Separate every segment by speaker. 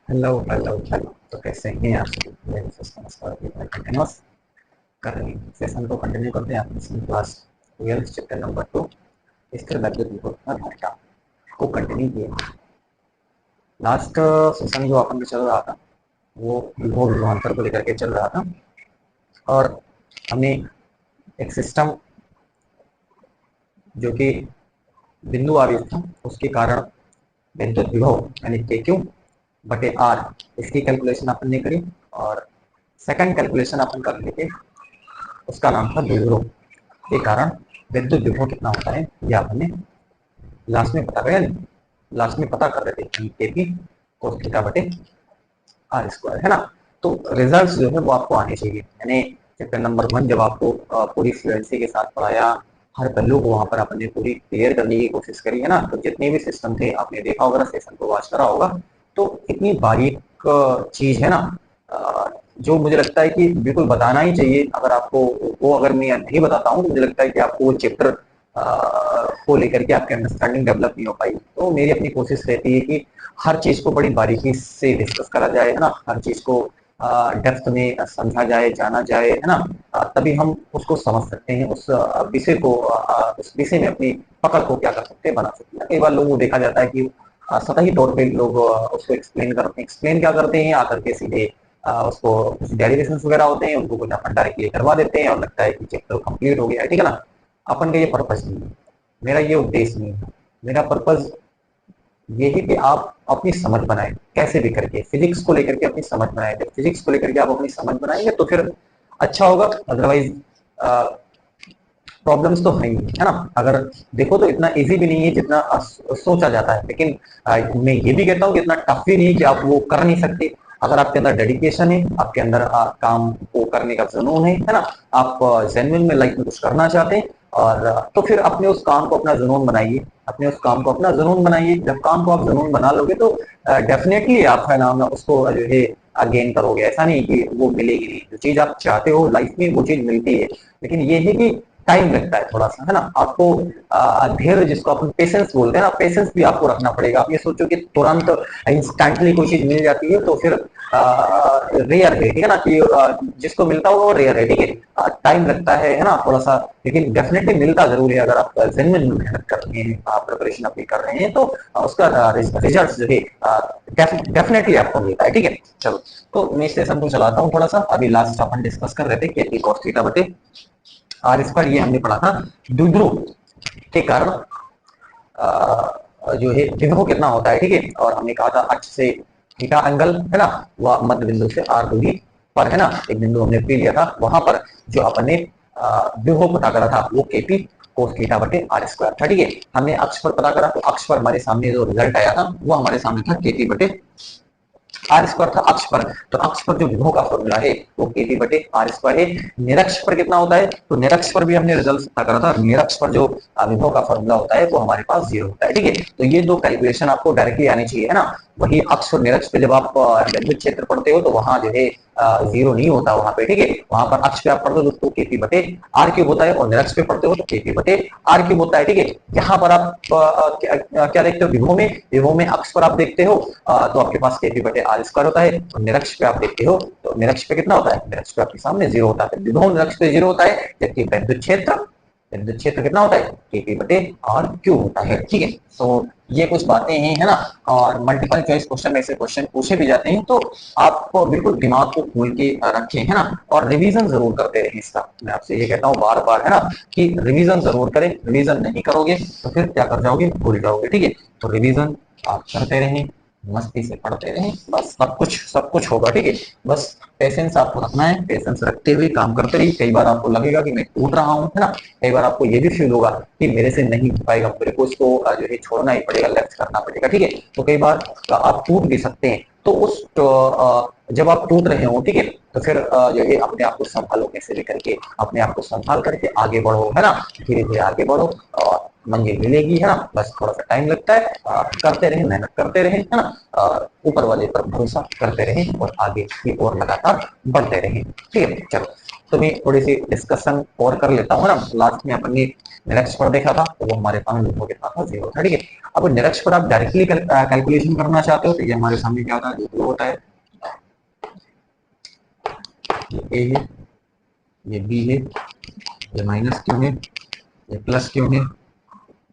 Speaker 1: Hello hello hello, तो कैसे हैं आप सभी? मेरे से नमस्कार, कंटिन्यूस कर रहे हैं सेशन को कंटिन्यू करते हैं अपनी क्लास 12 चैप्टर नंबर 2 स्थिर वैद्युत विभव का घटना को कंटिन्यू किया। लास्ट सेशन जो अपन में चल रहा था वो विभव विभवांतर को लेकर के चल रहा था, और हमने एक सिस्टम जो कि बिंदु आवेश था उसके कारण विद्युत विभव यानी के क्यू बटे आर, इसकी कैलकुलेशन अपन ने करी। और सेकंड कैलकुलेशन अपन कर लेके उसका नाम था द्विध्रुव के कारण विद्युत विभव कितना होता है ये आपने लास्ट में पता करें, लास्ट में पता कर रहे थे केपी कोस थीटा बटे आर स्क्वायर, है ना। तो रिजल्ट्स जो है वो आपको आने चाहिए, यानी चैप्टर नंबर 1 जब आपको पूरी फ्लुएंसी के साथ पढ़ाया, हर पहलू को वहां पर आपने पूरी क्लियर करने की कोशिश करी, है ना। तो जितने भी सिस्टम थे आपने देखा होगा, सेशन को वॉच करा होगा, तो इतनी बारीक चीज है ना, जो मुझे लगता है कि बिल्कुल बताना ही चाहिए। अगर आपको वो अगर मैं नहीं बताता हूँ तो मुझे लगता है कि आपको वो चैप्टर को लेकर के आपकी अंडरस्टैंडिंग डेवलप नहीं हो पाई। तो मेरी अपनी कोशिश रहती है कि हर चीज को बड़ी बारीकी से डिस्कस करा जाए, है ना, हर चीज को डेप्थ में समझा जाए, जाना जाए, है ना। तभी हम उसको समझ सकते हैं, उस विषय को उस विषय में अपनी पकड़ को क्या कर सकते हैं, बना सकते हैं। कई बार लोगों को देखा जाता है कि सतही तौर पे लोग उसको एक्सप्लेन क्या करते हैं, आकर के सीधे उसको डेरिवेशंस वगैरह होते हैं उनको कुछ अपन डायरेक्टली करवा देते हैं और लगता है कि चैप्टर कंप्लीट हो गया है, ठीक है ना। अपन का ये पर्पज नहीं है, मेरा ये उद्देश्य नहीं है। मेरा पर्पज ये है कि आप अपनी समझ बनाए, कैसे भी करके फिजिक्स को लेकर के अपनी समझ बनाए। जब फिजिक्स को लेकर के आप अपनी समझ बनाएंगे तो फिर अच्छा होगा, अदरवाइज प्रॉब्लम्स तो है ही, है ना। अगर देखो तो इतना इजी भी नहीं है जितना सोचा जाता है, लेकिन मैं ये भी कहता हूँ कि इतना टफ भी नहीं है कि आप वो कर नहीं सकते। अगर आपके अंदर डेडिकेशन है, आपके अंदर काम को करने का जुनून है ना, आप जेन्युइन में लाइफ में कुछ करना चाहते हैं, और तो फिर अपने उस काम को अपना जुनून बनाइए, अपने उस काम को अपना जुनून बनाइए। जब काम को आप जुनून बना लोगे तो डेफिनेटली आप है ना उसको जो है गेन करोगे। ऐसा नहीं कि वो मिलेगी नहीं, जो चीज आप चाहते हो लाइफ में वो चीज मिलती है, लेकिन ये है कि टाइम लगता है थोड़ा सा, है ना। आपको धैर्य, जिसको अपन पेशेंस बोलते हैं ना, पेशेंस भी आपको रखना पड़ेगा। आप ये सोचो कि तुरंत इंस्टेंटली कोई चीज मिल जाती है तो फिर रेयर है, ठीक है ना, कि जिसको मिलता होगा वो रेयर है, ठीक है। टाइम लगता है ना, थोड़ा सा, लेकिन डेफिनेटली मिलता जरूर है। अगर आप जेन्युइन मेहनत कर रहे हैं, प्रिपरेशन अपनी कर रहे हैं, तो उसका रिजल्ट जो है डेफिनेटली आपको मिलता है, ठीक है। चलो, तो मैं सेशन को चलाता हूँ थोड़ा सा। अभी लास्ट अपन डिस्कस कर रहे थे कि cos थीटा बटे आर स्क्वायर, ये हमने पढ़ा था द्विध्रुव के कारण जो है विभव कितना होता है, ठीक है। और हमने कहा था अक्ष से थीटा एंगल, है ना, वह मध्य बिंदु से आर दूरी पर, है ना, एक बिंदु हमने पी लिया था, वहां पर जो अपन ने विभव पता करा था वो केपी कोस थीटा बटे आर स्क्वायर था, ठीक है। हमने अक्ष पर पता करा, तो अक्ष पर हमारे सामने जो रिजल्ट आया था वो हमारे सामने था केपी बटे आर स्क्वायर था अक्ष पर। तो अक्ष पर जो विभव का फॉर्मूला है वो केपी बटे आर स्क्वायर है। निरक्ष पर कितना होता है, तो निरक्ष पर भी हमने रिजल्ट पता करा था। निरक्ष पर जो विभव का फॉर्मूला होता है वो हमारे पास 0 होता है, ठीक है। तो ये दो कैलकुलेशन आपको डायरेक्टली आनी चाहिए, है ना। वही अक्ष और निरक्ष पे जब आप विद्युत क्षेत्र पढ़ते हो तो वहां जो है 0 नहीं होता वहां पे, ठीक है। वहां पर अक्ष पे आप पढ़ते हो तो केपी बटे आर क्यूब होता है, और निरक्ष पे पढ़ते हो तो केपी बटे आर क्यूब होता है, ठीक है। यहाँ पर आप क्या देखते हो, विभव में अक्ष पर आप देखते हो तो आपके पास केपी बटे आर स्क्वायर होता है, और निरक्ष पे आप देखते हो तो निरक्ष पे कितना होता है, निरक्ष पे आपके सामने 0 होता है। विभव निरक्ष पे 0 होता है, जबकि विद्युत क्षेत्र कितना होता है, केपी बटे आर क्यूब होता है, ठीक है। तो ये कुछ बातें हैं, है ना। और मल्टीपल चॉइस क्वेश्चन में ऐसे क्वेश्चन पूछे भी जाते हैं, तो आप बिल्कुल दिमाग को खोल के रखें, है ना। और रिवीजन जरूर करते रहें इसका, मैं आपसे ये कहता हूँ बार बार, है ना, कि रिवीजन जरूर करें। रिवीजन नहीं करोगे तो फिर क्या कर जाओगे, भूल जाओगे, ठीक है। तो रिवीजन आप करते रहें, मस्ती से पढ़ते रहें, बस सब कुछ होगा, ठीक है। बस पेशेंस आपको रखना है, पेशेंस रखते हुए काम करते रहिए। कई बार आपको लगेगा कि मैं टूट रहा हूँ, है ना। कई बार आपको ये भी फील होगा कि मेरे से नहीं हो पाएगा, मेरे को इसको जो है छोड़ना ही पड़ेगा, लेफ्ट करना पड़ेगा, ठीक है। तो कई बार आप टूट भी सकते हैं, तो उस जब आप टूट रहे हो, ठीक है, तो फिर जो है अपने आप को संभालो, कैसे भी करके अपने आप को संभाल करके आगे बढ़ो, है ना। धीरे धीरे आगे बढ़ो और मंजिल मिलेगी, है ना। बस थोड़ा सा टाइम लगता है, करते रहे, मेहनत करते रहे, है ना, ऊपर वाले पर भरोसा करते रहे और आगे की ओर लगातार बढ़ते रहे, ठीक है। चलो, तो मैं थोड़ी सी डिस्कशन और कर लेता हूँ ना। लास्ट में अपन ने निरक्ष पर देखा था, तो वो हमारे पास विभव कितना था, 0 था, ठीक है। अब निरक्ष पर आप डायरेक्टली कैलकुलेशन करना चाहते हो, तो ये हमारे सामने क्या होता है, जो होता है ये ए है, ये बी है, ये माइनस क्यों है, ये प्लस क्यों है,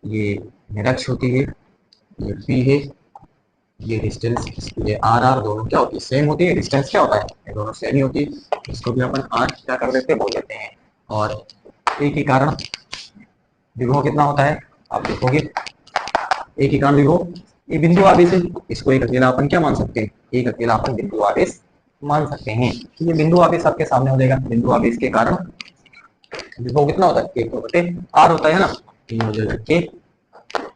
Speaker 1: ये निरक्ष होती है, ये पी है, ये डिस्टेंस, ये आर आर दोनों क्या होती है, सेम होती है। डिस्टेंस क्या होता है, ये दोनों सेम ही होती है। इसको भी अपन आर क्या कर देते हैं, बोल देते हैं। और एक ही कारण विभव कितना होता है, आप देखोगे एक ही कारण विभव, ये बिंदु आवेश है, इसको एक अकेला अपन क्या मान सकते हैं, एक अकेला अपन बिंदु आवेश मान सकते हैं। ये बिंदु आवेश आपके सामने हो जाएगा। बिंदु आवेश के कारण विभव कितना होता है, के बटे आर होता है ना, ये हो जाएगा के,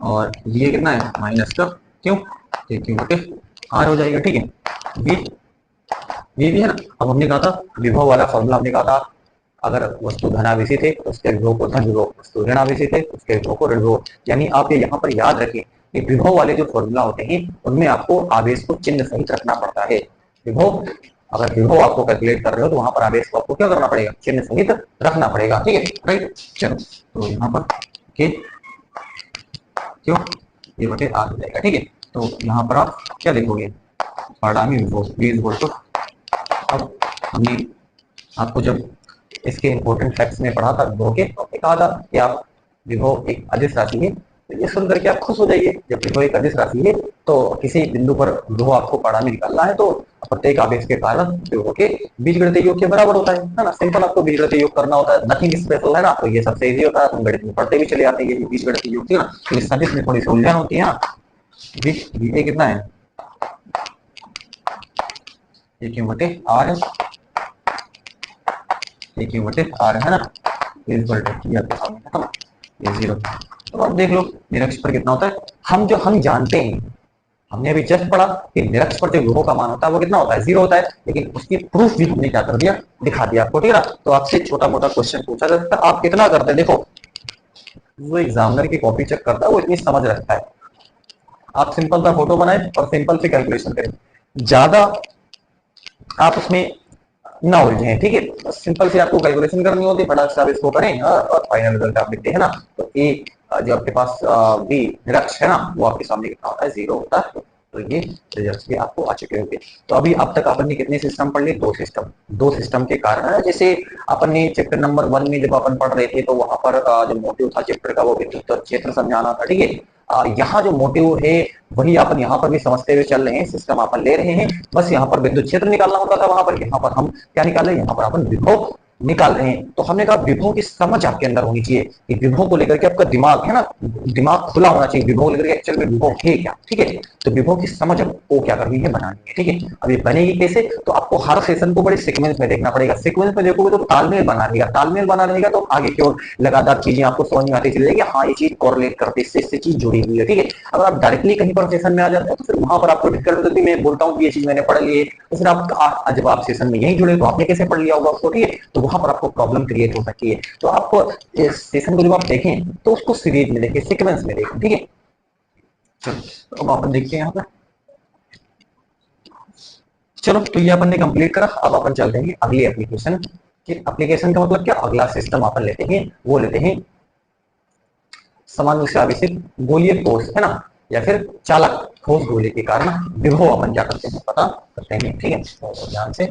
Speaker 1: और ये कितना है, माइनस का क्यों, क्यों बटे आर हो जाएगा, ठीक है। ये भी है ना। अब हमने कहा था विभव वाला फॉर्मूला, हमने कहा था अगर वस्तु धनावेशी थे तो उसके विभव को धन विभव, वस्तु ऋणावेशी थे तो उसके विभव को ऋण विभव। यानी आप ये यहाँ पर याद रखें कि विभव वाले जो फॉर्मूला होते हैं उनमें आपको आवेश को चिन्ह सहित रखना पड़ता है। विभव, अगर विभव आपको कैलकुलेट कर रहे हो तो वहां पर आवेश को आपको क्या करना पड़ेगा, चिन्ह सहित रखना पड़ेगा, ठीक है, राइट। चलो, तो यहाँ पर के क्यों, ये बटे आर हो जाएगा, ठीक है। तो यहाँ पर आप क्या देखोगे, परिणामी विभव प्लीज बोल। तो अब हमने आपको जब इसके इंपॉर्टेंट फैक्ट्स में पढ़ा था विभव के, तो कहा था कि आप विभव एक अदिश राशि है, तो ये सुन करके आप खुश हो जाइए। जब विभव एक अदिश राशि है तो किसी बिंदु पर विभव आपको परिणामी निकालना है, तो प्रत्येक आवेश के कारण विभव के बीजगणितीय योग के बराबर होता है ना। सिंपल आपको बीजगणितीय योग करना होता है, नथिंग स्पेशल है ना। तो ये सबसे इजी होता है, हम गणित में पढ़ते भी चले आते हैं। ये बीजगणितीय योग है ना, तो इस सदिश में थोड़ी सी उलझन होती है ना। ये कितना है, ये क्यों बटे आर है, ये क्यों बटे आर है ना, इस बटे ये खत्म, ये 0। तो अब देख लो निरक्ष पर कितना होता है। हम जानते हैं, हमने अभी जस्ट पढ़ा कि निरक्ष पर जो विभव का मान होता है वो कितना होता है, 0 होता है। लेकिन उसकी प्रूफ भी हमने क्या कर दिया, दिखा दिया आपको, ठीक है ना। तो आपसे छोटा मोटा क्वेश्चन पूछा जाता है, आप कितना करते हैं, देखो वो एग्जामिनर की कॉपी चेक करता है, वो इतनी समझ रखता है। आप सिंपल सा फोटो बनाए और सिंपल से कैलकुलेशन करें, ज्यादा आप उसमें ना उलझे, ठीक है। बस सिंपल से आपको कैलकुलेशन करनी होती है, फटाक से आप इसको करें और फाइनल रिजल्ट आप लिखते हैं ना। तो ये जो आपके पास बी निरक्ष है ना, वो आपके सामने कितना होता है, 0 होता है। तो ये रिजल्ट भी आपको आ चुके होंगे। तो अभी अब तक अपन ने कितने सिस्टम पढ़ लिए, दो सिस्टम के कारण। जैसे अपन ने चैप्टर नंबर 1 में जब अपन पढ़ रहे थे, तो वहां पर जो मोटिव था चैप्टर का वो विद्युत क्षेत्र समझाना था, ठीक है। यहाँ जो मोटिव है वही अपन यहाँ पर भी समझते हुए चल रहे हैं, सिस्टम अपन ले रहे हैं। बस यहाँ पर विद्युत क्षेत्र निकालना होता था, वहां पर यहाँ पर हम क्या निकाल रहे हैं, यहाँ पर अपन विभव निकाल रहे हैं। तो हमने कहा विभव की समझ आपके अंदर होनी चाहिए कि विभव को लेकर के आपका दिमाग है ना, दिमाग खुला होना चाहिए। विभव लेकर के एक्चुअल में विभव है क्या, ठीक है। तो विभव की समझ आपको क्या करनी है, बनानी है, ठीक है। अब ये बनेगी कैसे, तो आपको हर सेशन को बड़े सीक्वेंस में देखना पड़ेगा। सीक्वेंस में देखोगे तो तालमेल बना रहेगा, तालमेल बना रहेगा तो आगे की ओर लगातार चीजें आपको समझ में आती चली जाएगी। हाँ, ये चीज कोरिलेट करती है, इससे चीज जुड़ी हुई है, ठीक है। अगर आप डायरेक्टली कहीं पर सेशन में आ जाते हैं तो फिर वहां पर आपको दिक्कत होती है। मैं बोलता हूँ कि ये चीज मैंने पढ़ ली है, तो फिर आप जब आप सेशन में यहीं जुड़े तो आपने कैसे पढ़ लिया होगा उसको, ठीक है। तो वहां पर आपको प्रॉब्लम क्रिएट हो सकती है। तो आपको इस सेशन को जब आप देखें तो उसको सीरीज में देखें, सीक्वेंस में देखें, ठीक है। चलो तो अब अपन देखते हैं यहाँ पर। चलो, तो ये अपन ने कंप्लीट करा। अब अपन चलते हैं अगली एप्लीकेशन कि एप्लीकेशन का मतलब क्या, अगला सिस्टम अपन लेते हैं, वो लेते हैं समान रूप से आवेशित गोलीय कोष, है ना, या फिर चालक ठोस गोले के कारण विभव अपन क्या करते हैं, पता करते हैं, ठीक है। तो ध्यान से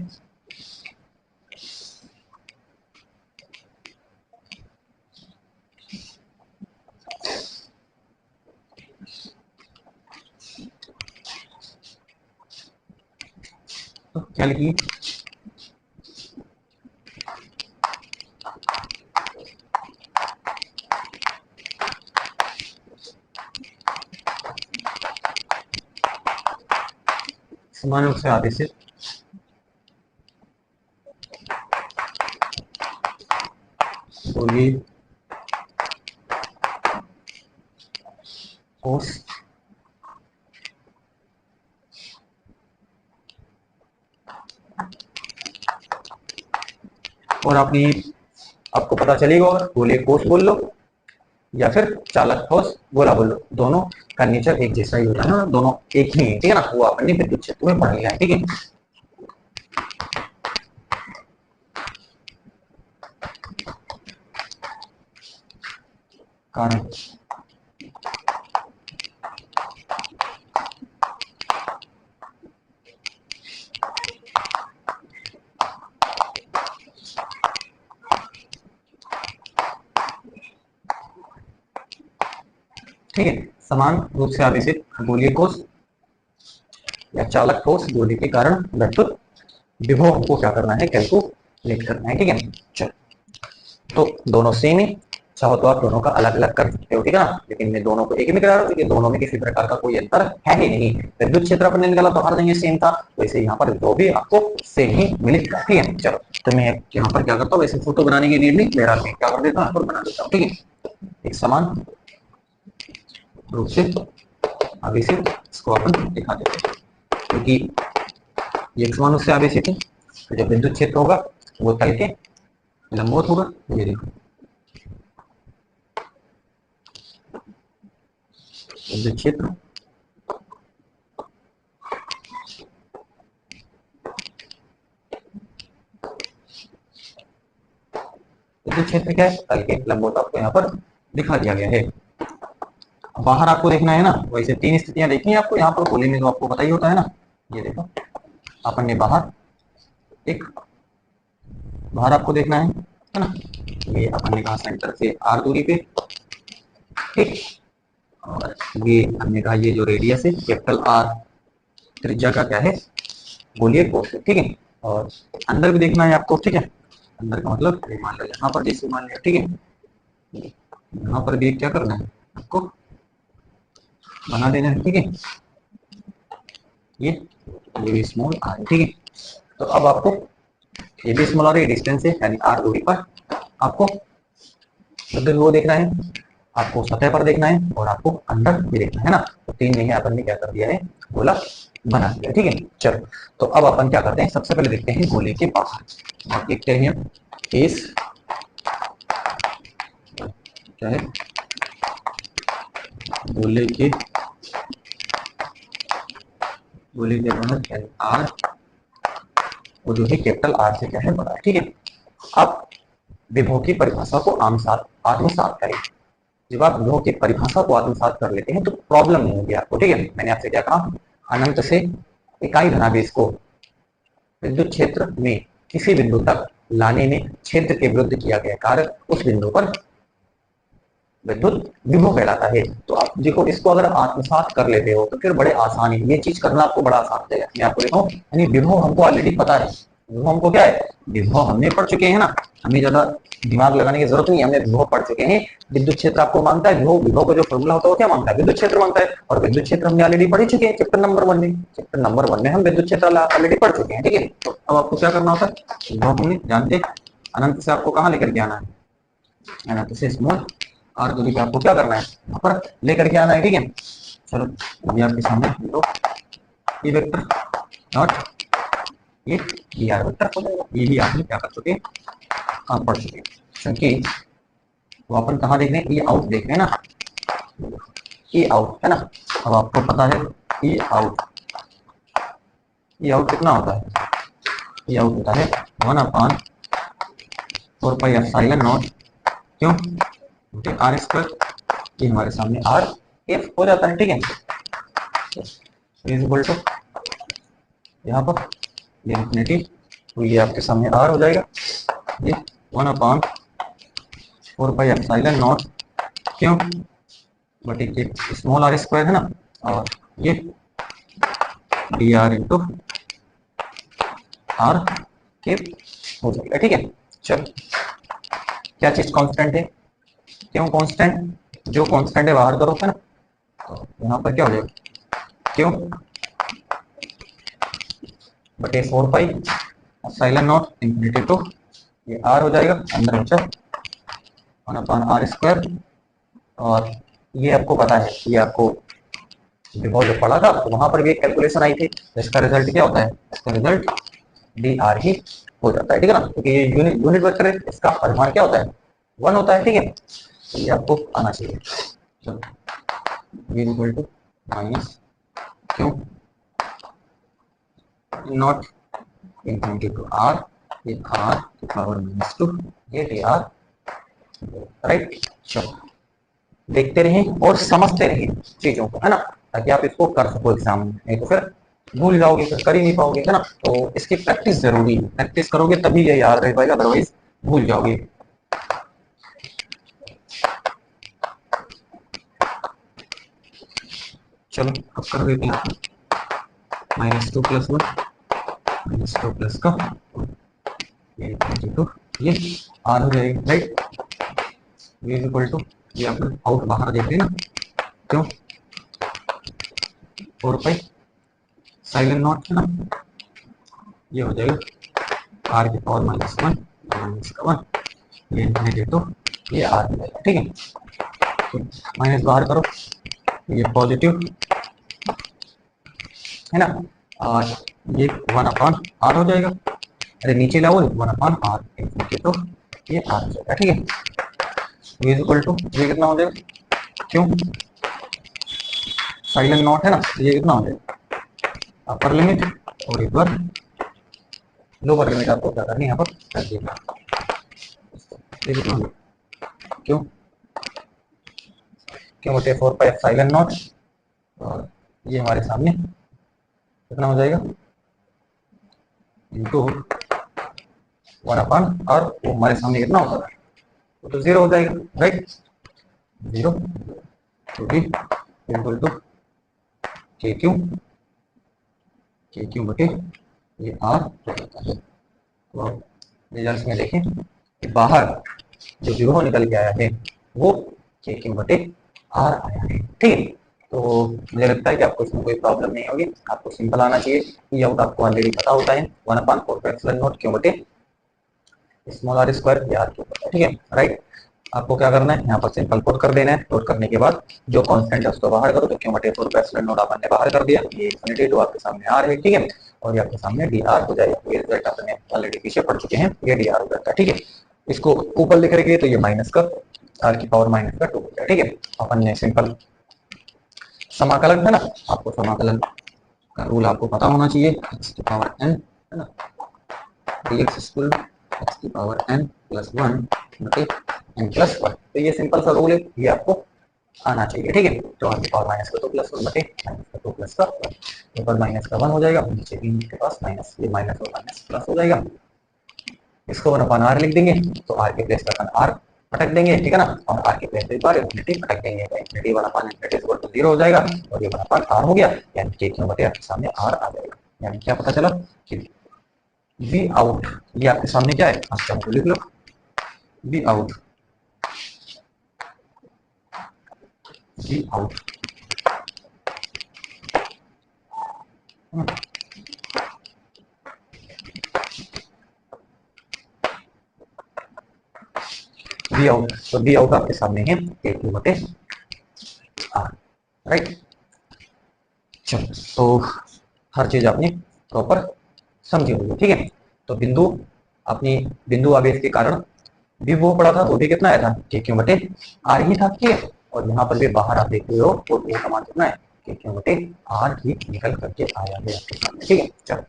Speaker 1: तो क्या लिखिए, समान रूप से आवेशित गोलीय कोष और अपनी आपको पता चलेगा, और गोले कोष बोल लो या फिर चालक ठोस गोला बोल लो, दोनों का नेचर एक जैसा ही होता है ना, दोनों एक ही है, ठीक है ना। वो आपने विद्युत क्षेत्र में पढ़ लिया है, ठीक है। कारण। ठीक है, समान रूप से आवेशित गोलीय कोष या चालक ठोस गोली के कारण वैद्युत विभव हमको क्या करना है, कैलकुलेट करना है। ठीक है, चलो तो दोनों सेम है, चाहो तो आप दोनों का अलग अलग कर सकते हो, ठीक है ना, लेकिन मैं दोनों को एक ही में करा रहा हूँ क्योंकि दोनों में किसी प्रकार का कोई अंतर है ही नहीं। विद्युत क्षेत्र अपने निकाला तो हर जगह सेम था, वैसे यहाँ पर जो भी आपको सेम ही मिलेगा। ठीक है, चलो तो मैं यहाँ पर क्या करता हूँ, वैसे फोटो बनाने की नीड नहीं, मेरा मैं क्या कर देता हूँ, बना देता हूँ। ठीक है, एक समान रूप से आवेशित इसको अपन दिखा देते हैं क्योंकि ये एक समान रूप से आवेशित है, तो जो विद्युत क्षेत्र होगा वो तल के लंबवत होगा। ये देखो विद्युत क्षेत्र विद्युत क्षेत्र क्या है, तल के लंबवत आपको यहाँ पर दिखा दिया गया है। बाहर आपको देखना है ना, वैसे तीन स्थितियां देखनी है आपको यहाँ पर गोली में, तो आपको पता ही होता है ना। ये देखो अपन ने बाहर एक बाहर आपको देखना है ना, ये अपन ने कहा सेंटर से आर दूरी पे, ठीक, और ये हमने कहा ये जो रेडियस है कैपिटल आर त्रिज्या का क्या है, गोलीय कोष है। ठीक है, और अंदर भी देखना है आपको। ठीक है, अंदर का मतलब मान लो यहाँ पर जैसे मान लिया, ठीक है, यहाँ पर भी क्या करना है आपको बना देना है। ठीक है, ये भी स्मॉल आर। ठीक है, तो अब आपको ये भी स्मॉल आर डिस्टेंस है यानी आर दूरी पर आपको उधर वो देखना है, आपको सतह पर देखना है और आपको अंदर भी देखना है ना। तो तीन जगह अपन ने क्या कर दिया है, गोला बना दिया। ठीक है, चलो तो अब अपन क्या करते हैं, सबसे पहले देखते हैं गोले के बाहर और देखते हैं केस क्या है, गोले के बाहर आर वो जो है कैपिटल आर से क्या है बड़ा है। ठीक है, अब विभव की परिभाषा को आत्मसात करें। जब आप विभव की परिभाषा को आत्मसात कर लेते हैं तो प्रॉब्लम नहीं होगी आपको। ठीक है, मैंने आपसे क्या कहा, अनंत से इकाई धनावेश को विद्युत क्षेत्र में किसी बिंदु तक लाने में क्षेत्र के विरुद्ध किया गया कार्य उस बिंदु पर विद्युत विभव कहलाता है। तो आप देखो इसको अगर आत्मसात कर लेते हो तो फिर बड़े आसान है, ये चीज करना आपको बड़ा आसान है। मैं आपको देखो यानी विभव हमको ऑलरेडी पता है, विभव हमको क्या है, विभव हमने पढ़ चुके हैं ना, हमें ज्यादा दिमाग लगाने की जरूरत नहीं है, हमने विभव पढ़ चुके हैं। विद्युत क्षेत्र आपको मांगता है, विभव का जो फॉर्मूला होता है वो क्या मांगता है, विद्युत क्षेत्र मांगता है, और विद्युत क्षेत्र हमने ऑलरेडी पढ़ चुके हैं चैप्टर नंबर 1 में। चैप्टर नंबर 1 में हम विद्युत क्षेत्र ऑलरेडी पढ़ चुके हैं। ठीक है, तो अब आपको क्या करना होता है, विभव हमने जानते, अनंत से आपको कहाँ लेकर के आना है, अनंत से स्मॉल आर दूरी पे आपको क्या करना है, यहाँ पर लेकर के आना है। ठीक है, चलो अभी आपके सामने तो ये वेक्टर डॉट ये बी आर वेक्टर हो जाएगा। ये भी आपने क्या कर चुके हैं, आप पढ़ चुके हैं, क्योंकि वो अपन कहाँ देख रहे हैं, ये आउट देख रहे हैं ना, ये आउट है ना। अब आपको पता है ये आउट कितना होता है, ये आउट होता है 1/4πε0 क्यों आर स्क्वायर, ये हमारे सामने आर एफ हो जाता है। ठीक है, इज इक्वल टू यहाँ पर ये इंफिनिटी, तो ये आपके सामने आर हो जाएगा, ये 1/4πε0 क्यों बट एक स्मॉल आर स्क्वायर है ना, और ये d r into r cap हो जाएगा। ठीक है, चलो क्या चीज कांस्टेंट है, क्यों कांस्टेंट, जो कांस्टेंट है बाहर करो है ना, तो यहाँ पर क्या हो जाएगा, क्यों बटे 4πε0 इंफिनिटी टू ये आर हो जाएगा, अंदर बचा 1/r स्क्वायर, और ये आपको पता है, ये आपको विभव जो पढ़ा था तो वहां पर भी एक कैलकुलेशन आई थी, इसका रिजल्ट क्या होता है, इसका रिजल्ट डी आर ही हो जाता है। ठीक है ना, क्योंकि ये यूनिट वेक्टर है, इसका परिमाण क्या होता है, 1 होता है। ठीक है, तो ये आपको आना चाहिए। चलो v इक्वल टू माइनस क्यों नॉट इंफिनिटी टू आर, ये आर पावर -2 ये डी आर, राइट। चलो देखते रहें और समझते रहें चीजों को, है ना, ताकि आप इसको कर सको एग्जाम में, नहीं तो फिर भूल जाओगे, फिर कर ही नहीं पाओगे, है ना। तो इसकी प्रैक्टिस जरूरी है, प्रैक्टिस करोगे तभी ये याद रह पाएगा, अदरवाइज भूल जाओगे। चलो अब कर देते हैं, -2 + 1 -2 प्लस का ये तो ये आर हो जाएगी, राइट। ये इक्वल टू, ये अपन आउट बाहर देखते हैं ना, क्यों 4 पाई साइलेंट नॉट, है ना, ये हो जाएगा आर की पावर -1 -1, ये नेगेटिव, ये आर हो जाएगा, ठीक है। तो माइनस बाहर करो, ये पॉजिटिव, है ना, और ये 1/r हो जाएगा, अरे नीचे लाओ 1/r, नीचे तो ये आर हो जाएगा, ठीक है। ये इक्वल टू, ये कितना हो जाएगा, क्यों साइलेंट नॉट है ना, ये कितना हो जाएगा अपर लिमिट, और एक बार लोअर लिमिट आपको क्या करनी है यहाँ पर कर देगा, ये कितना हो जाएगा, क्यों क्यों होते हैं 4 पाई साइलेंट नॉट, और ये हमारे सामने कितना हो जाएगा इंटू 1/r, और वो हमारे सामने कितना होगा, वो तो 0 हो जाएगा, राइट, 0 क्योंकि इक्वल टू के क्यू बटे ये आर हो जाता है। तो रिजल्ट में देखें कि बाहर जो विभव निकल के आया है वो के क्यू बटे आर आया है, ठीक है। तो मुझे लगता है कि आपको इसमें कोई प्रॉब्लम नहीं होगी, आपको सिंपल आना चाहिए, ये आउट आपको ऑलरेडी पता होता है, 1/4 क्यों बटे स्मॉल आर स्क्वायर, ये आर क्यों होता है, ठीक है, राइट। आपको क्या करना है, यहाँ पर सिंपल पुट कर देना है, पुट करने के बाद जो कांस्टेंट है उसको बाहर करो, तो क्यों बटे 4 नोट आपने बाहर कर दिया, ये इन्फिनिटी टू आपके सामने आर है, ठीक है, और ये आपके सामने डी आर हो जाएगा, ये रिजल्ट आपने ऑलरेडी पीछे पढ़ चुके हैं, ये डी आर हो जाता है, ठीक है। इसको ऊपर लिख रखिए, तो ये माइनस का आर की पावर -2 हो जाएगा, ठीक है। अपन ने सिंपल समाकलन है ना, आपको समाकलन का रूल आपको पता होना चाहिए, x की पावर n, है ना, dx स्क्वायर x की पावर n + 1 बटे n + 1, तो ये सिंपल सा रूल है, ये आपको आना चाहिए, ठीक है। तो r की पावर -2 + 1 बटे -2 + का ऊपर -1 हो जाएगा, नीचे भी के पास माइनस, ये माइनस और माइनस प्लस हो जाएगा, इसको 1/r लिख देंगे, तो r के प्लेस पर r पटक देंगे, ठीक है ना, और r के प्लेस पे एक बार इन्फिनिटी पटक देंगे, इन्फिनिटी 1/∞ 0 हो जाएगा, और ये 1/r हो गया, यानी कि क्यों बटे आपके सामने r आ जाएगा, यानी क्या पता चला कि वी आउट, ये आपके सामने क्या है, आप चाहो तो लिख लो, V out, V out, V out, तो वी आउट आपके सामने है k2 बटे r, राइट। चलो तो हर चीज आपने प्रॉपर समझी होगी, ठीक है। तो बिंदु, अपनी बिंदु आवेश के कारण भी वो पड़ा था, वो भी कितना आया था के क्यों बटे आर ही था, ठीक है। और यहाँ पर भी बाहर आप देख रहे हो तो ए का मान कितना है के क्यों बटे आर ही निकल करके आया है आपके सामने, ठीक है। चलो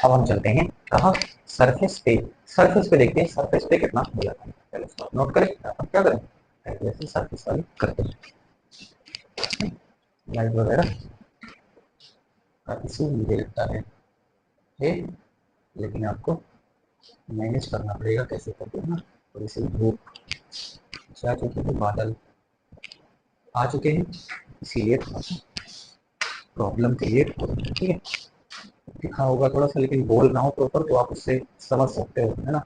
Speaker 1: अब हम चलते हैं कहाँ, सरफेस पे, सरफेस पे देखते हैं सरफेस पे कितना मिला था, पहले इसको नोट करें, अब क्या करें पहले सरफेस वाली करते हैं, लाइट वगैरह का इशू मुझे लगता है, लेकिन आपको मैनेज करना पड़ेगा, कैसे करते हैं ना, थोड़ी सी धूप जा चुकी है, बादल आ चुके हैं, इसीलिए थोड़ा सा प्रॉब्लम क्रिएट हो रही है, ठीक है। दिखा होगा थोड़ा सा, लेकिन बोल रहा हूँ प्रॉपर तो आप उससे समझ सकते हो, है ना,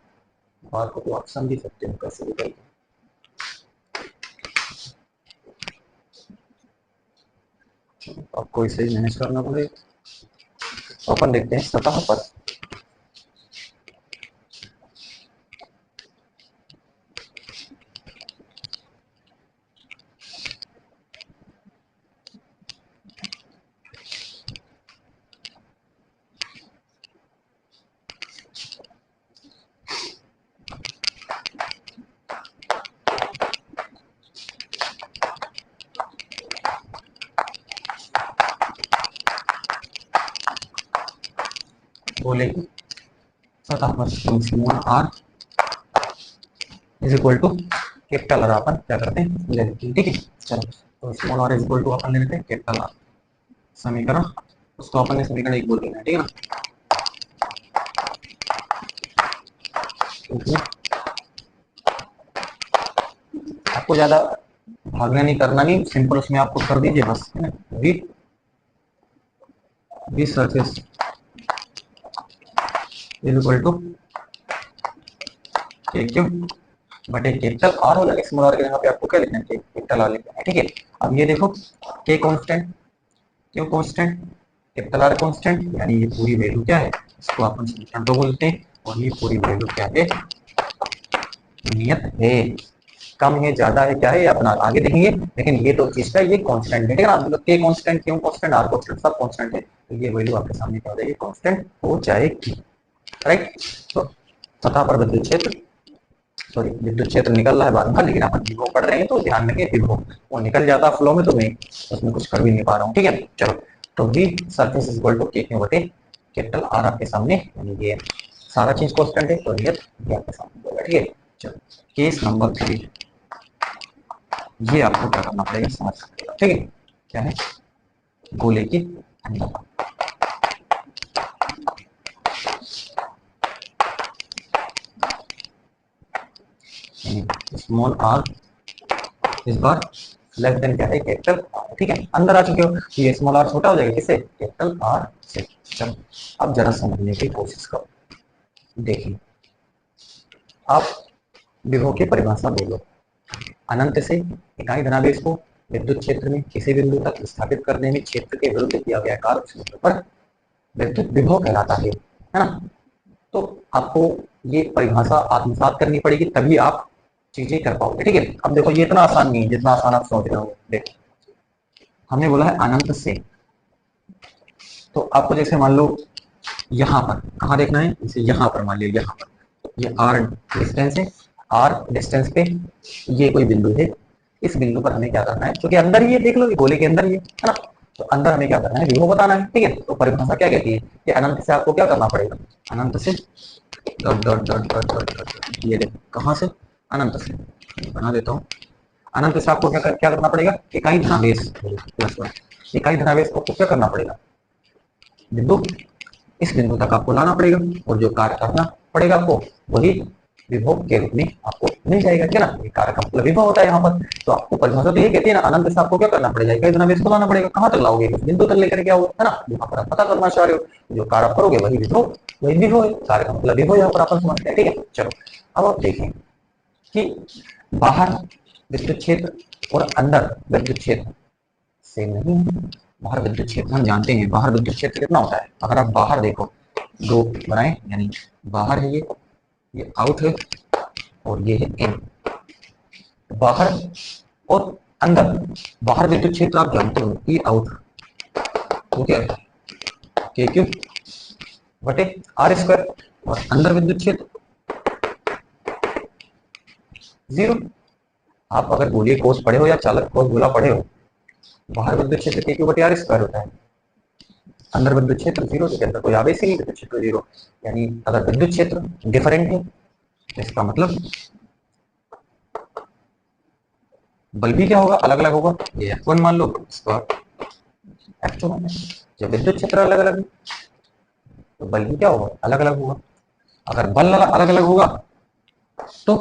Speaker 1: बात को तो आप समझ ही सकते हो कैसे भी करके। आपको इसे मैनेज करना पड़ेगा, तो अपन देखते हैं सतह पर बोलेगी, सतह पर small r is equal to capital R अपन क्या करते हैं ले लेते हैं, ठीक है। चलो, तो small r is equal to अपन ले लेते हैं कैपिटल आर समीकरण, उसको अपन ने समीकरण एक बोल देना है, ठीक है ना। आपको ज्यादा भागना नहीं, करना नहीं, सिंपल उसमें आपको कर दीजिए बस, है ना। V surface equal to k q बटे कैपिटल आर हो जाएगा, स्मॉल आर के यहाँ पे आपको क्या लिखना है, कैपिटल आर लिखना है, ठीक है। अब ये देखो के कांस्टेंट, क्यों कांस्टेंट, कैपिटल आर कांस्टेंट, यानी ये पूरी वैल्यू क्या है, इसको अपन समीकरण तो बोलते हैं, और ये पूरी वैल्यू क्या है, नियत है। कम है, ज्यादा है, क्या है, अपना आगे देखेंगे, लेकिन ये तो चीज का ये कांस्टेंट है, ठीक है ना। मतलब के कांस्टेंट, क्यों कांस्टेंट, आर कांस्टेंट, सब कांस्टेंट है, तो ये वैल्यू आपके सामने क्या हो जाएगी, कांस्टेंट हो जाएगी, राइट। तो सतह पर विद्युत क्षेत्र, सॉरी विद्युत क्षेत्र निकल रहा है बाद में, लेकिन अपन विभव पढ़ रहे हैं तो ध्यान रखें, विभव वो निकल जाता फ्लो में, तो मैं उसमें कुछ कर भी नहीं पा रहा हूँ, ठीक है। चलो, तो V surface equal to k q बटे कैपिटल आर आपके सामने, यानी ये सारा चीज कांस्टेंट है, तो ये आपके सामने होगा, ठीक है। चलो, केस नंबर 3, ये आपको क्या करना पड़ेगा, समझ सकते हो, ठीक है। क्या है, गोले की अंदर, स्मॉल आर इस बार लेस देन क्या है, कैपिटल आर, ठीक है। अंदर आ चुके हो, तो ये स्मॉल आर छोटा हो जाएगा किससे, कैपिटल आर से। चलो, अब जरा समझने की कोशिश करो, देखिए आप विभव की परिभाषा बोलो, अनंत से इकाई धनावेश को विद्युत क्षेत्र में किसी बिंदु तक स्थापित करने में क्षेत्र के विरुद्ध किया गया कार्य उस बिंदु पर विद्युत विभव कहलाता है ना। तो आपको ये परिभाषा आत्मसात करनी पड़ेगी, तभी आप चीजें कर पाओगे, ठीक है। अब देखो ये इतना आसान नहीं है जितना आसान आप सोच रहे हो। देखो हमने बोला है अनंत से, तो आपको जैसे मान लो यहाँ पर कहाँ देखना है, जैसे यहाँ पर मान लिया, यहाँ पर ये आर डिस्टेंस है, आर डिस्टेंस पे ये कोई बिंदु है, इस बिंदु पर हमें क्या करना है, क्योंकि अंदर ही है, देख लो ये गोले के अंदर ही है ना, तो अंदर हमें क्या करना है, विभव बताना है, ठीक है। तो परिभाषा क्या कहती है कि अनंत से आपको क्या करना पड़ेगा, अनंत से dot dot dot dot dot dot, ये देखो कहाँ से, अनंत से बना देता हूँ। अनंत से आपको क्या करना पड़ेगा, इकाई धनावेश प्लस वन, इकाई धनावेश को क्या करना पड़ेगा, बिंदु, इस बिंदु तक आपको लाना पड़ेगा, और जो कार्य करना पड़ेगा आपको वही विभव के रूप में आपको मिल जाएगा, क्या ना, ये कार्य का मतलब विभव होता है यहाँ पर। तो आपको परिभाषा तो ये कहती है ना, अनंत से आपको क्या करना पड़ेगा, इकाई धनावेश को लाना पड़ेगा, कहाँ तक लाओगे, उस बिंदु तक लेकर क्या होगा, है ना, यहाँ पर आप पता करना चाह रहे हो, जो कार्य आप करोगे वही विभव, वही विभव है, कार्य का मतलब विभव यहाँ पर अपन समझते हैं, ठीक है। चलो, अब आप देखें कि बाहर विद्युत क्षेत्र और अंदर विद्युत क्षेत्र सेम नहीं है। बाहर विद्युत क्षेत्र हम जानते हैं, बाहर विद्युत क्षेत्र कितना होता है, अगर आप बाहर देखो, दो बनाए, यानी बाहर है ये आउट है, और ये है इन, बाहर और अंदर। बाहर विद्युत क्षेत्र आप जानते हो ई आउट, तो क्या है, के क्यू बटे आर स्क्वायर, और अंदर विद्युत क्षेत्र जीरो। आप अगर गोलीय कोष पढ़े हो या चालक कोष गोला पढ़े हो, बाहर विद्युत क्षेत्र के क्यू बटे आर स्क्वायर होता है, अंदर विद्युत क्षेत्र जीरो, के अंदर कोई आवेश ही नहीं, विद्युत क्षेत्र जीरो, यानी अगर विद्युत क्षेत्र डिफरेंट है तो इसका मतलब बल भी क्या होगा, अलग अलग होगा, ये F1 मान लो, इसको F2 मान लो। जब विद्युत क्षेत्र अलग अलग है तो बल भी क्या होगा, अलग अलग होगा। अगर बल अलग अलग होगा तो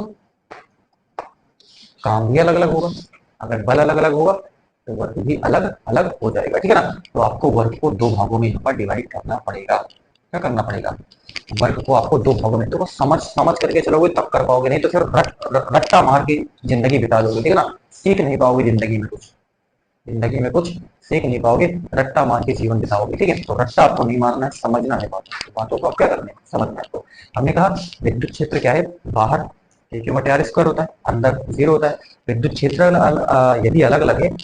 Speaker 1: काम भी अलग अलग होगा, अगर बल अलग अलग होगा तो वर्क भी अलग अलग हो जाएगा, ठीक है ना। तो आपको वर्क को दो भागों में यहाँ पर डिवाइड करना पड़ेगा, क्या करना पड़ेगा, वर्क को आपको दो भागों में, तो समझ समझ करके चलोगे तब कर पाओगे, नहीं तो फिर रट्टा मार के जिंदगी बिता दोगे, ठीक है ना, सीख नहीं पाओगे जिंदगी में कुछ, जिंदगी में कुछ सीख नहीं पाओगे, रट्टा मार के जीवन बिताओगे, ठीक है। तो रट्टा आपको नहीं मारना है, समझना है बातों को, आप क्या करना है, समझना है। तो हमने कहा विद्युत क्षेत्र क्या है, बाहर क्यू बटे आर स्क्वायर होता है, अंदर जीरो होता है। विद्युत क्षेत्र यदि अलग अलग है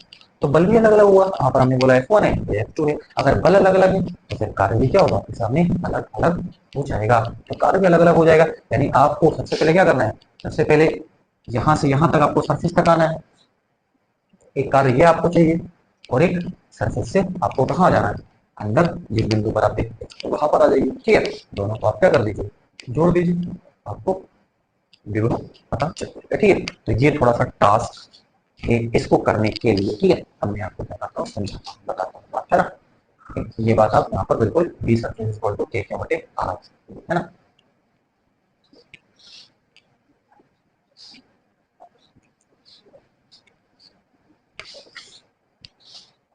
Speaker 1: तो बल भी अलग अलग हुआ, यहाँ पर हमने बोला F1 है, ये F2 है। अगर बल अलग अलग है तो फिर कार्य भी क्या होगा, सामने अलग अलग हो जाएगा, तो कार्य भी अलग अलग हो जाएगा। यानी आपको सबसे पहले क्या करना है, सबसे पहले यहाँ से यहाँ तक आपको सरफेस तक आना है, एक कार्य ये आपको चाहिए, और एक सरफेस से आपको कहाँ जाना है, अंदर जिस बिंदु पर आप देखते हैं तो वहां पर आ जाइए, ठीक है। दोनों को आप क्या कर दीजिए, जोड़ दीजिए, आपको विभव पता चल जाएगा, ठीक है। तो ये थोड़ा सा टास्क इसको करने के लिए, ठीक है, अब मैं आपको बताता हूँ, समझाता हूँ, बताता हूँ बात, है ना। ये बात आप यहाँ पर बिल्कुल B surface equal to k q बटे आर, है ना।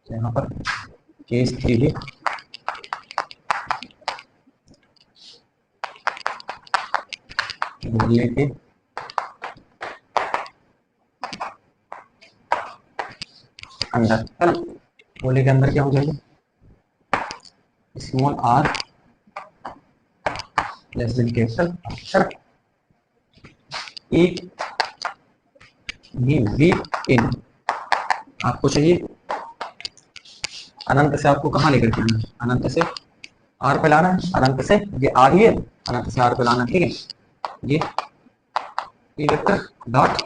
Speaker 1: यहाँ पर केस कीजिए, बोलने के अंदर, है ना, बोले के अंदर क्या हो जाएगा, small r less than capital, r ना। एक वी इन आपको चाहिए, अनंत से आपको कहाँ लेकर के आना है, अनंत से आर पे लाना है, अनंत से ये आर ही है, अनंत से आर पे लाना, ठीक है। ये vector dot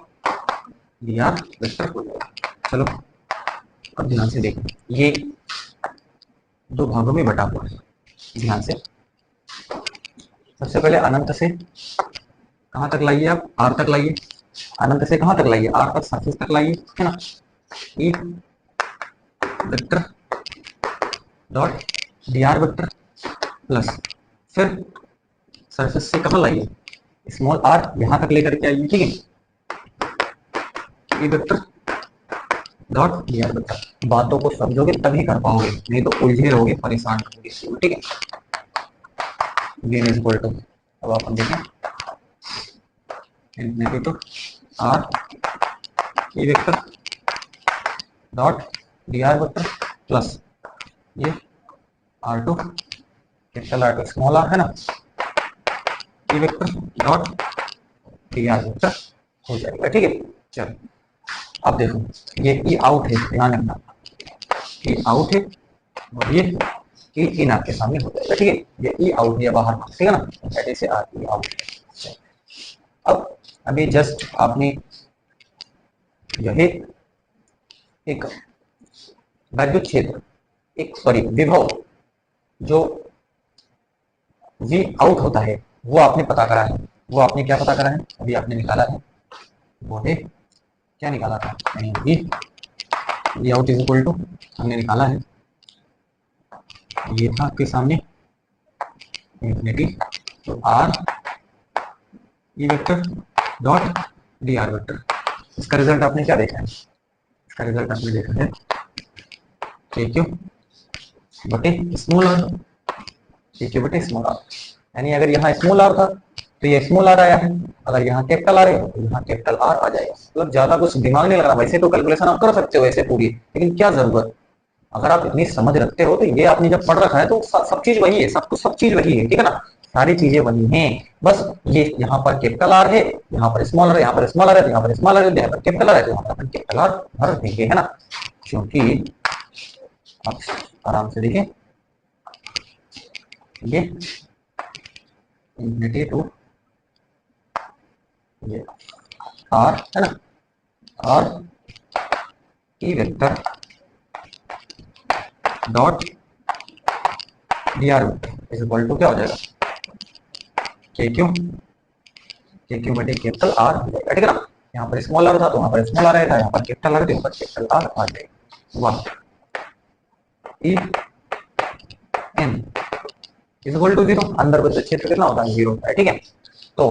Speaker 1: d r vector हो जाएगा। चलो अब ध्यान से देखो, ये दो भागों में बटा हुआ है, ध्यान से। सबसे पहले अनंत से कहाँ तक लाइए, आप आर तक लाइए, अनंत से कहाँ तक लाइए, आर तक, सरफेस तक लाइए, है ना। E vector dot d r vector plus, फिर सरफेस से कहाँ लाइए, स्मॉल आर यहाँ तक लेकर के आइए, ठीक है। ई vector dot d r vector, बातों को समझोगे तभी कर पाओगे, नहीं तो उलझे रहोगे, परेशान रहोगे, ठीक है। गेन इज इक्वल टू, अब अपन देखें, infinity to r E vector dot d r vector plus ये r to capital R to small r, है ना, E vector dot d r vector हो जाएगा, ठीक है। चलो अब देखो, ये ई आउट है, ध्यान रखना, ई आउट है, और ये ई इन आपके सामने हो जाएगा, ठीक है। ये ई आउट है बाहर, ठीक है ना, ऐसे आर ई आउट। अब अभी जस्ट आपने यही एक विद्युत क्षेत्र, एक सॉरी विभव जो वी आउट होता है वो आपने पता करा है, वो आपने क्या पता करा है, अभी आपने निकाला है, वो है क्या निकाला था, V out is equal to, हमने निकाला है, ये था आपके सामने इंफिनिटी तो आर ई vector dot d r vector. इसका रिजल्ट आपने क्या देखा है, इसका रिजल्ट आपने देखा है के क्यू बटे स्मॉल आर, के क्यू बटे स्मॉल आर, यानी अगर यहाँ स्मॉल आर था तो ये स्मॉल आर आया है, अगर यहाँ कैपिटल आर है तो यहाँ कैपिटल आर आ जाएगा। मतलब ज्यादा कुछ दिमाग नहीं लगा, वैसे तो कैलकुलेशन आप कर सकते हो ऐसे पूरी, लेकिन क्या जरूरत, अगर आप इतनी समझ रखते हो तो ये आपने जब पढ़ रखा है तो सब चीज वही है, सब कुछ सब चीज वही है, ठीक है ना, सारी चीजें वही हैं, बस ये यहाँ पर कैपिटल आर है, यहाँ पर स्मॉल आर है, यहाँ पर स्मॉल आर है, यहाँ पर स्मॉल आर है, यहाँ पर कैपिटल आर है, तो यहाँ पर कैपिटल आर भर देंगे, है ना। क्योंकि आप आराम से देखें, ये इनफिनिटी टू ये आर, है ना, r E vector dot d r vector is equal to क्या हो जाएगा, के क्यू बटे कैपिटल आर हो जाएगा, ठीक है ना। यहाँ पर स्मॉल आर था तो वहां पर स्मॉल आर आएगा, यहाँ पर कैपिटल आर, यहाँ पर कैपिटल आर आ जाएगा। वाह, e n is equal to 0, अंदर विद्युत क्षेत्र कितना होता है, 0 होता है, ठीक है। तो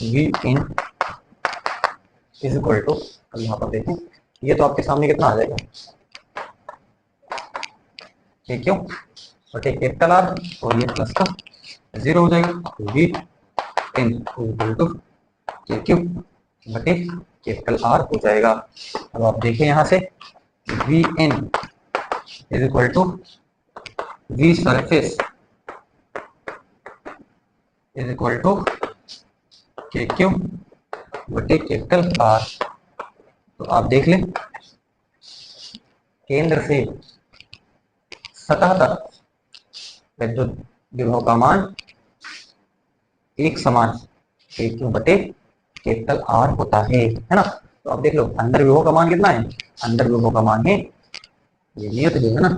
Speaker 1: V in is equal to, अब यहाँ पर देखें, ये तो आपके सामने कितना आ जाएगा, क्यों बटे कैपिटल आर, और ये प्लस का 0 हो जाएगा, V in equal to q बटे कैपिटल आर हो जाएगा। अब आप देखें यहाँ से, V n is equal to V surface is equal to k q बटे कैपिटल आर। तो आप देख लें, केंद्र से सतह तक विद्युत विभव का मान एक समान के क्यू बटे कैपिटल आर होता है ना। तो आप देख लो, अंदर विभव का मान कितना है, अंदर विभव का मान है, ये नियत जो है ना,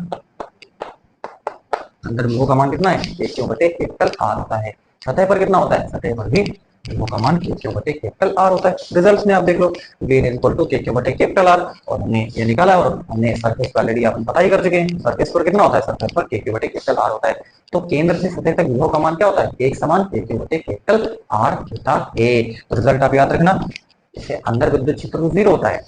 Speaker 1: अंदर विभव का मान कितना है, के क्यू बटे कैपिटल आर होता है। सतह पर कितना होता है, सतह पर भी विभव का मान के क्यू बटे कैपिटल आर होता है। रिजल्ट में आप देख लो v equal to k q बटे कैपिटल आर, और हमने ये निकाला और हमने सरफेस का ऑलरेडी आप पता ही कर चुके हैं, सरफेस पर कितना होता है, सरफेस पर के क्यू बटे कैपिटल आर होता है। तो केंद्र से सतह तक विभव का मान क्या होता है, एक समान के क्यू बटे कैपिटल आर होता है। रिजल्ट आप याद रखना। जैसे अंदर विद्युत क्षेत्र तो 0 होता है,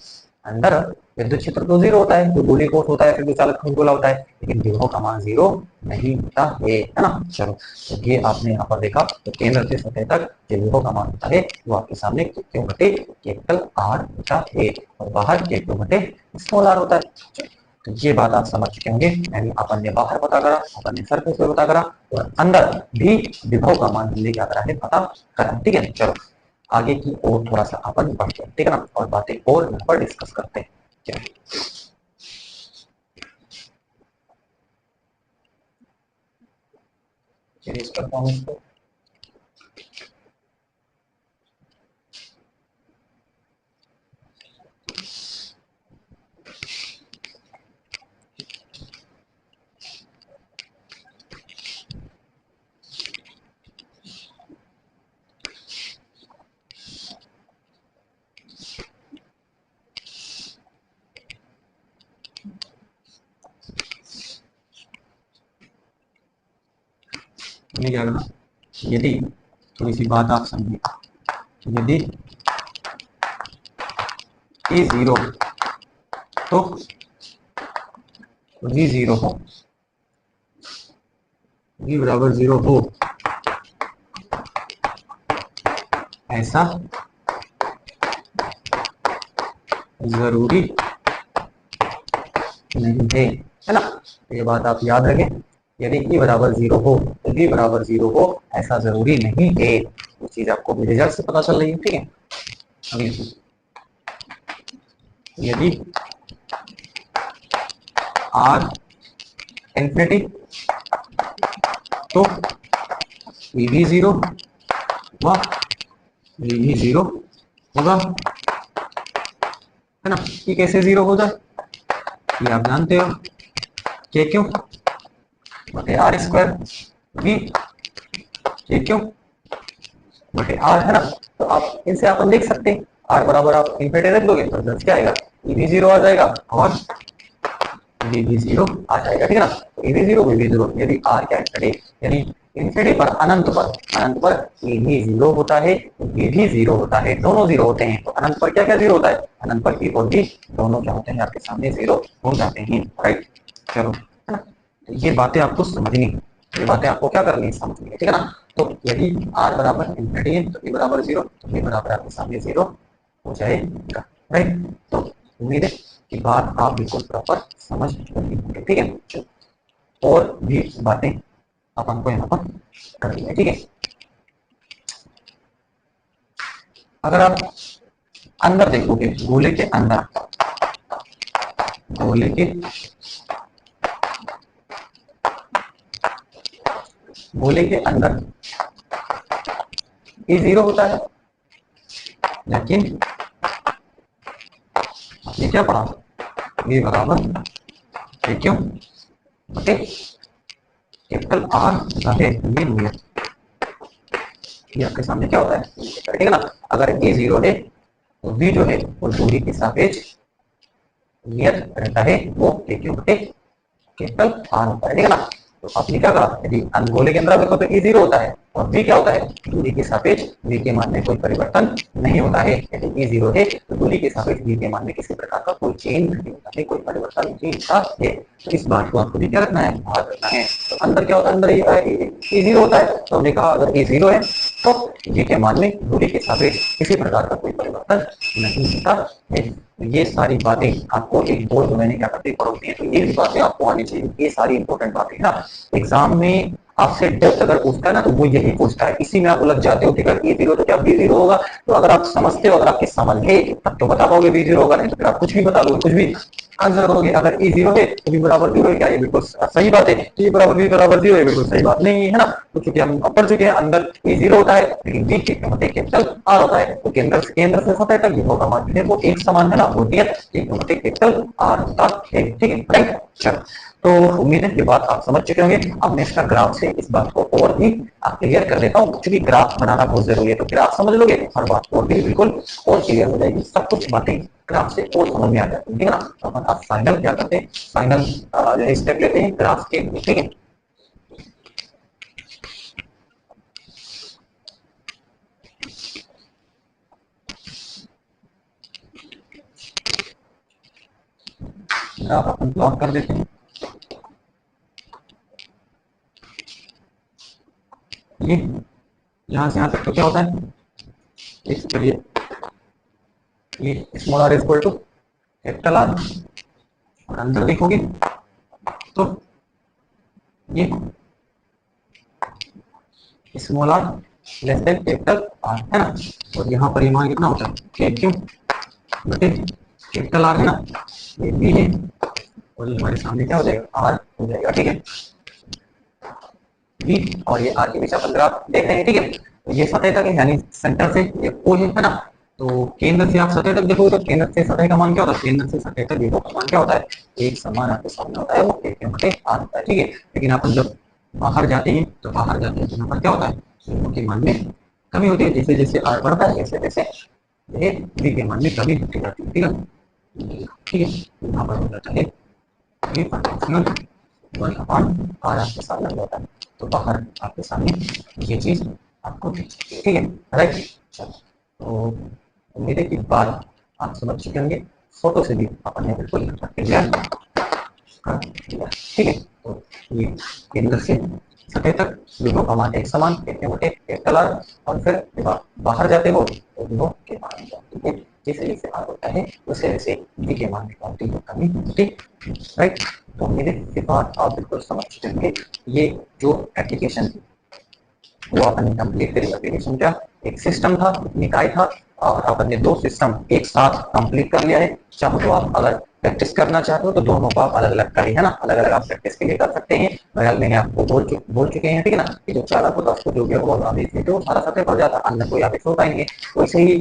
Speaker 1: अंदर विद्युत क्षेत्र तो 0 होता है, तो गोली कोष होता है, फिर विचालक खंड गोला होता है, लेकिन विभव का मान 0 नहीं होता है ना। चलो तो ये आपने यहाँ पर देखा, तो केंद्र से सतह तक जो विभव का मान होता है वो आपके सामने क्यू बटे कैपिटल आर होता है, और बाहर के क्यू बटे स्मॉल आर होता है। तो ये बात आप समझ चुके होंगे। यानी अपन ने बाहर पता करा, अपन ने सरफेस पे पता करा, और अंदर भी विभव का मान हमने क्या करा है, पता करा। ठीक है, चलो आगे की और थोड़ा सा अपन बढ़ते हैं, ठीक है ना, और बातें और यहाँ पर डिस्कस करते हैं। चलिए इस परफॉर्मेंस को क्या करना, यदि थोड़ी सी बात आप समझिए, यदि ए 0 तो v 0 हो, v बराबर 0 हो, ऐसा जरूरी नहीं है ना। तो ये बात आप याद रखें, यदि e बराबर 0 हो तो v बराबर 0 हो, ऐसा जरूरी नहीं है। वो चीज आपको रिजल्ट से पता चल रही है। ठीक है, अगली चीज, यदि r इंफिनिटी तो v भी 0 व v भी 0 होगा, है ना। ये कैसे 0 हो जाए, ये आप जानते हो, के क्यों बटे आर स्क्वायर वी, के क्यों बटे आर, है ना। तो आप इनसे अपन देख सकते हैं, आर बराबर आप इनफिनिटी रख दोगे तो रिजल्ट क्या आएगा, ई भी 0 आ जाएगा और वी भी 0 आ जाएगा। ठीक है ना, तो ई भी 0 वी भी 0, यदि आर क्या है, यानी इनफिनिटी पर, अनंत पर ए भी 0 होता है, ये भी 0 होता है, दोनों 0 होते हैं। तो अनंत पर क्या क्या 0 होता है, अनंत पर ए और बी दोनों क्या होते हैं, आपके सामने 0 हो जाते हैं। राइट, चलो, है ना। तो ये बातें आपको समझनी, ये बातें आपको क्या करनी है, समझनी है। ठीक है ना। तो यदि आर बराबर इनफिनिटी है तो ए बराबर 0, तो ए बराबर आपके सामने 0 हो जाएगा। राइट, तो उम्मीद है कि बात आप बिल्कुल प्रॉपर समझ चुके। ठीक है, और भी बातें अपन को यहाँ पर करनी है। ठीक है, अगर आप अंदर देखोगे, गोले के अंदर, गोले के अंदर ये 0 होता है, लेकिन ये क्या पढ़ा, ये बराबर ये क्यों बटे कैपिटल आर है, ये नियत, ये आपके सामने क्या होता है, ठीक है ना। अगर ए 0 है तो v जो है वो दूरी के सापेक्ष नियत रहता है, वो के क्यों बटे कैपिटल आर होता है। ठीक है ना। तो आपने क्या कहा, यदि गोले के अंदर देखो तो e 0 होता है, और v क्या होता है, दूरी के सापेक्ष v के मान में कोई परिवर्तन नहीं होता है। यदि e 0 है तो दूरी के सापेक्ष v के मान में किसी प्रकार का कोई चेंज नहीं होता है, कोई परिवर्तन नहीं होता है। तो इस बात को आपको क्या रखना है, याद रखना है। तो अंदर क्या होता है, अंदर e 0 होता है, तो हमने कहा अगर e 0 है तो v के मान में दूरी के सापेक्ष किसी प्रकार का कोई परिवर्तन नहीं होता है। ये सारी बातें आपको एक बोर्ड में मैंने क्या करती पढ़ोती है, तो ये भी बातें आपको आनी चाहिए। ये सारी इंपॉर्टेंट बातें ना, एग्जाम में आपसे डेप्थ अगर पूछता है ना तो वो यही पूछता है, इसी में आप उलझ जाते हो कि अगर ए 0 तो क्या बी 0 होगा। तो अगर आप समझते हो, अगर आपके समझ है तब तो बता पाओगे बी 0 होगा, नहीं तो फिर आप कुछ भी बता दो, कुछ भी आंसर करोगे। अगर ए 0 है तो बी बराबर 0 है, क्या ये बिल्कुल सही बात है, तो ये बराबर बी बराबर 0 है, बिल्कुल सही बात नहीं है ना। तो चूंकि हम पढ़ चुके हैं अंदर ए 0 होता है, लेकिन बी के मतलब कैपिटल आर होता है, तो केंद्र से सतह तक विभव का मान है वो एक समान है ना, वो नियत एक मतलब कैपिटल आर होता है। ठीक है, राइट, चलो तो उम्मीद है ये बात आप समझ चुके होंगे। अब मैं इसका ग्राफ से इस बात को और भी क्लियर कर देता हूँ, क्योंकि ग्राफ बनाना बहुत जरूरी है। तो ग्राफ समझ लोगे तो हर बात और भी बिल्कुल और क्लियर हो जाएगी, सब कुछ बातें ग्राफ से और समझ में आ जाती है, ठीक है ना। तो अपन आप फाइनल क्या करते हैं, फाइनल जो स्टेप लेते हैं ग्राफ के, ठीक है। ग्राफ अपन प्लॉट कर देते हैं। ये यहाँ से यहाँ तक तो क्या होता है, इस चलिए ये small r equal to capital r, और अंदर देखोगे तो ये small r less than capital r है ना। और यहाँ पर ये मान कितना होता है, के क्यू बटे कैपिटल आर है ना, ये बी है, और ये हमारे सामने क्या हो जाएगा, आर हो जाएगा, ठीक है। बी और ये आर के बीच अपन ग्राफ देख रहे हैं, ठीक है। तो ये सतह तक है, यानी सेंटर से ये ओ है ना। तो केंद्र से आप सतह तक देखोगे तो केंद्र से सतह का मान क्या होता है, केंद्र से सतह तक विभव का मान क्या होता है, एक समान आपके सामने होता है, वो एक बटे आर होता है, ठीक है। लेकिन अपन जब बाहर जाते हैं तो यहाँ पर क्या होता है, विभव के मान में कमी होती है। जैसे जैसे आर बढ़ता है वैसे वैसे ये बी के मान में कमी होती जाती है, ठीक है। ठीक है, यहाँ पर हो जाता है ये प्रोपोर्शनल 1/r आपके सामने होता है। तो बाहर आपके सामने ये चीज आपको दिख सकती है, ठीक है, राइट। चलो, तो उम्मीद है कि बात आप समझ चुके होंगे। फोटो से भी आपने बिल्कुल क्लियर कर दिया, ठीक है। तो ये केंद्र से सतह तक विभव का मान एक समान कैपिटल आर, और फिर बाहर जाते हो तो विभव के मान ठीक है, जैसे जैसे आर होता है वैसे वैसे बी के मान की कमी होती, राइट। तो मेरे के बाद आप बिल्कुल समझ चुके होंगे ये जो एप्लीकेशन वो अपन कंप्लीट करी। एप्लीकेशन क्या, एक सिस्टम था, निकाय था, और अपन ने दो सिस्टम एक साथ कंप्लीट कर लिया है। चाहो तो आप अगर प्रैक्टिस करना चाहते हो तो दोनों को आप अलग अलग करें, है ना, अलग अलग आप प्रैक्टिस के लिए कर सकते हैं। बहरहाल मैंने आपको बोल चुके हैं, ठीक है ना, कि जो चालक होता है उसको जो भी होगा आवेश थे तो सारा सतह पर जाता, अंदर कोई आवेश होता ही नहीं है। वैसे ही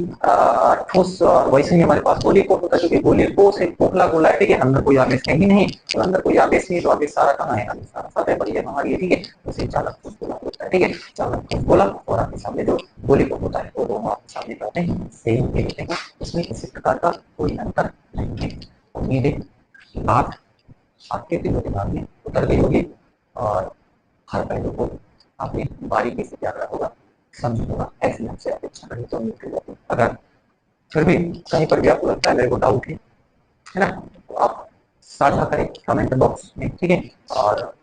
Speaker 1: ठोस, वैसे ही हमारे पास गोली को होता है, क्योंकि गोली को से खोखला गोला है, ठीक है, अंदर कोई आवेश कहीं नहीं, तो अंदर कोई आवेश नहीं, तो आवेश सारा कहाँ है, आवेश सारा सतह पर ही है हमारी, ठीक है। वैसे चालक ठोस गोला होता है, ठीक है, चालक ठोस गोला और आपके सामने जो गोली को होता है वो दोनों आपके सामने करते हैं, सेम देखते हैं, इसमें किसी प्रकार का कोई अंतर नहीं है। उम्मीद है बात आपके दिलो दिमाग में उतर गई होगी, और हर पहलू को आपने बारीकी से याद रखा होगा, समझा होगा, ऐसी हमसे अपेक्षा करें तो अगर फिर भी कहीं पर भी आपको लगता है मेरे को डाउट है ना, तो आप साझा करें कमेंट बॉक्स में, ठीक है। और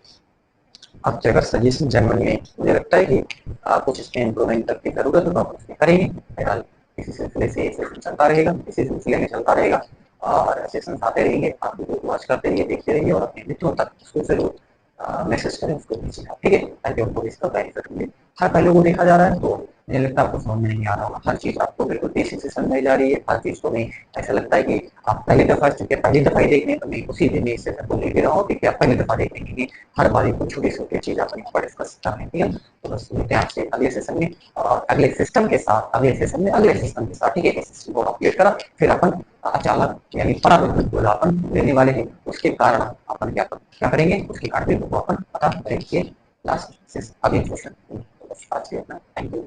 Speaker 1: आपके अगर सजेशन जनरल में मुझे लगता है कि कुछ इसमें इम्प्रूवमेंट तक की जरूरत है तो आप उसमें करेंगे। फिलहाल इसी सिलसिले से सेशन चलता रहेगा, इसी सिलसिले में चलता रहेगा, और सेशन आते रहेंगे, आप वीडियो वॉच करते रहिए, देखते रहिए, और अपने मित्रों तक उसको जरूर मैसेज करें, उसको भेजें, ठीक है, ताकि उनको इसका बेनिफिट मिले। हर पहलू को देखा जा रहा है तो मुझे लगता है आपको समझ में नहीं आ रहा होगा, हर चीज आपको बिल्कुल बेसिक से समझाई जा रही है, हर चीज को नहीं ऐसा लगता है कि आप पहली दफा चुके, पहली दफा ही देखने, तो मैं उसी दिन इस सेशन को लेके रहा हूँ कि आप पहली दफा देखने की हर बार कुछ छोटी छोटी चीज अपने ऊपर डिस्कस कर रहे हैं, ठीक है। तो बस मिलते हैं आपसे अगले सेशन में, और अगले सिस्टम के साथ, अगले सेशन में अगले सिस्टम के साथ, ठीक है। सिस्टम को कंप्लीट करा, फिर अपन अचालक यानी पराविद्युत गोला अपन लेने वाले हैं, उसके कारण अपन क्या करेंगे, उसके कारण को अपन पता करेंगे लास्ट अगले सेशन। आज के अपना थैंक यू।